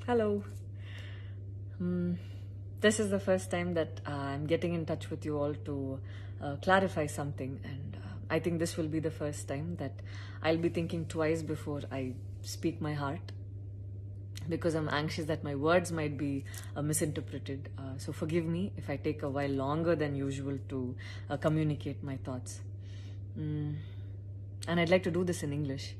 Hello. Hmm. This is the first time that I'm getting in touch with you all to clarify something, and I think this will be the first time that I'll be thinking twice before I speak my heart, because I'm anxious that my words might be misinterpreted. So forgive me if I take a while longer than usual to communicate my thoughts. And I'd like to do this in English.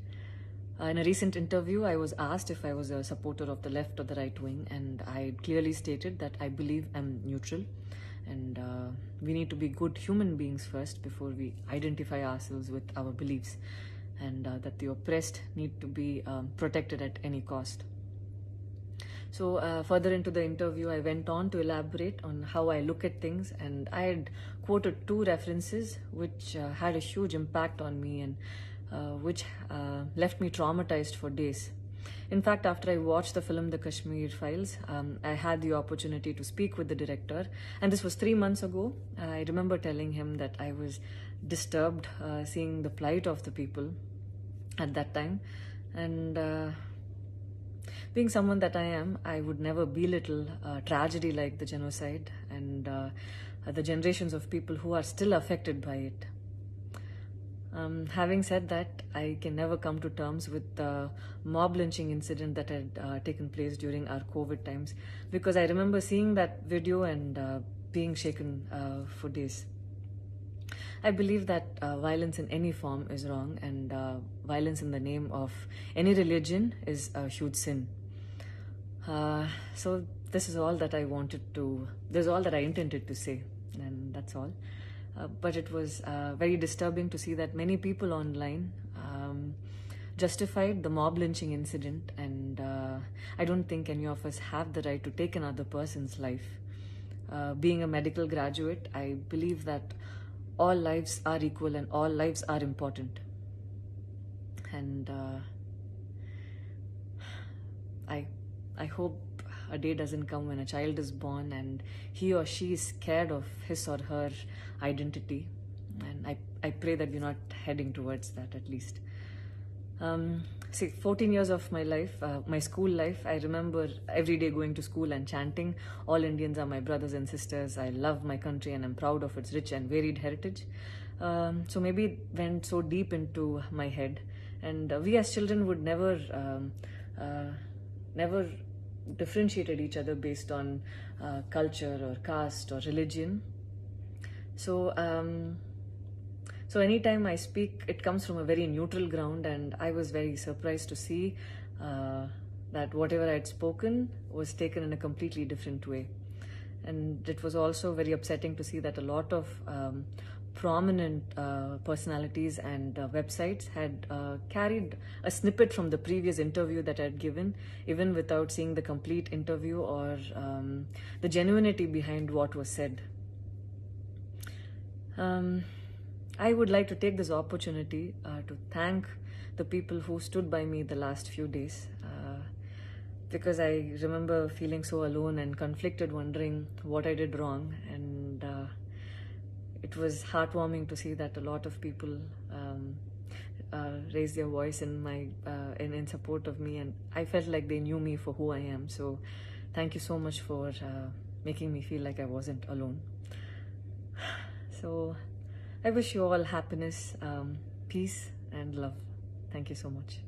In a recent interview, I was asked if I was a supporter of the left or the right wing, and I clearly stated that I believe I'm neutral, and we need to be good human beings first before we identify ourselves with our beliefs, and that the oppressed need to be protected at any cost. So further into the interview, I went on to elaborate on how I look at things, and I had quoted two references which had a huge impact on me, and which left me traumatized for days. In fact, after I watched the film The Kashmir Files, I had the opportunity to speak with the director, and this was 3 months ago. I remember telling him that I was disturbed seeing the plight of the people at that time, and being someone that I am, I would never belittle tragedy like the genocide and the generations of people who are still affected by it. Having said that, I can never come to terms with the mob lynching incident that had taken place during our COVID times, because I remember seeing that video and being shaken for days. I believe that violence in any form is wrong, and violence in the name of any religion is a huge sin. So this is all that I this is all that I intended to say, and that's all. But it was very disturbing to see that many people online justified the mob lynching incident, and I don't think any of us have the right to take another person's life. Being a medical graduate, I believe that all lives are equal and all lives are important. And I hope a day doesn't come when a child is born and he or she is scared of his or her identity. And I pray that we're not heading towards that, at least. 14 years of my life, my school life, I remember every day going to school and chanting, "All Indians are my brothers and sisters. I love my country and I'm proud of its rich and varied heritage." So maybe it went so deep into my head. And we as children would never differentiated each other based on culture or caste or religion. So anytime I speak, it comes from a very neutral ground, and I was very surprised to see that whatever I had spoken was taken in a completely different way. And it was also very upsetting to see that a lot of prominent personalities and websites had carried a snippet from the previous interview that I had given, even without seeing the complete interview or the genuinity behind what was said. I would like to take this opportunity to thank the people who stood by me the last few days, because I remember feeling so alone and conflicted, wondering what I did wrong, and it was heartwarming to see that a lot of people raised their voice in support of me, and I felt like they knew me for who I am. So thank you so much for making me feel like I wasn't alone. So I wish you all happiness, peace and love. Thank you so much.